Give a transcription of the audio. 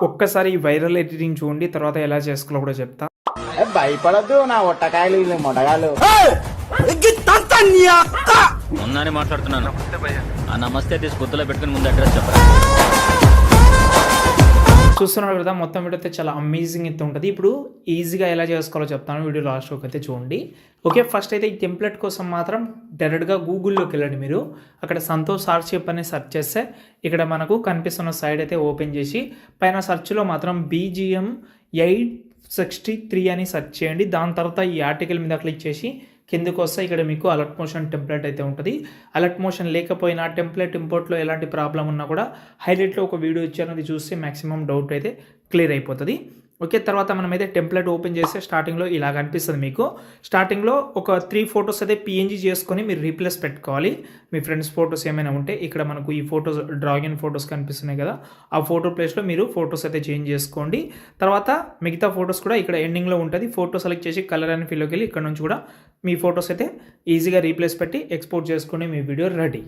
ఒక్కసారి ఈ viral editing చూడండి, తర్వాత ఎలా చేసుకోవాలో కూడా చెప్తా. భయపడద్దు నా ఒట్టకాయలు మొట్టగాలు ముందని మాట్లాడుతున్నాను. ఆ నమస్తే తీసి గుర్తులో పెట్టుకుని ముందు అడ్రస్ చెప్పరా. చూస్తున్నారు కదా, మొత్తం వీడియో అయితే చాలా అమేజింగ్ అయితే ఉంటుంది. ఇప్పుడు ఈజీగా ఎలా చేసుకోవాలో చెప్తాను, వీడియో లాస్ట్ వరకు అయితే చూడండి. ఓకే, ఫస్ట్ అయితే ఈ టెంప్లెట్ కోసం మాత్రం డైరెక్ట్గా గూగుల్లోకి వెళ్ళండి. మీరు అక్కడ సంతోష్ ఆర్షిప్ అని సెర్చ్ చేస్తే ఇక్కడ మనకు కనిపిస్తున్న సైడ్ అయితే ఓపెన్ చేసి పైన సెర్చ్లో మాత్రం BGM 863 అని సెర్చ్ చేయండి. దాని తర్వాత ఈ ఆర్టికల్ మీద క్లిక్ చేసి కిందకు వస్తే ఇక్కడ మీకు అలర్ట్ మోషన్ టెంప్లెట్ అయితే ఉంటుంది. అలర్ట్ మోషన్ లేకపోయినా టెంప్లెట్ ఇంపోర్ట్లో ఎలాంటి ప్రాబ్లం ఉన్నా కూడా హైలైట్లో ఒక వీడియో ఇచ్చాను, అది చూస్తే మ్యాక్సిమం డౌట్ అయితే క్లియర్ అయిపోతుంది. ఓకే, తర్వాత మనమైతే టెంప్లెట్ ఓపెన్ చేస్తే స్టార్టింగ్లో ఇలా కనిపిస్తుంది మీకు. స్టార్టింగ్లో ఒక 3 ఫొటోస్ అయితే PNG చేసుకొని మీరు రీప్లేస్ పెట్టుకోవాలి. మీ ఫ్రెండ్స్ ఫొటోస్ ఏమైనా ఉంటే ఇక్కడ మనకు ఈ ఫొటోస్ డ్రాగిన్ ఫొటోస్ కనిపిస్తున్నాయి కదా, ఆ ఫోటో ప్లేస్లో మీరు ఫొటోస్ అయితే చేంజ్ చేసుకోండి. తర్వాత మిగతా ఫొటోస్ కూడా ఇక్కడ ఎండింగ్లో ఉంటుంది. ఫోటో సెలెక్ట్ చేసి కలర్ అండ్ ఫీల్లోకి వెళ్ళి ఇక్కడ నుంచి కూడా మీ ఫొటోస్ అయితే ఈజీగా రీప్లేస్ పెట్టి ఎక్స్పోర్ట్ చేసుకొని మీ వీడియో రెడీ.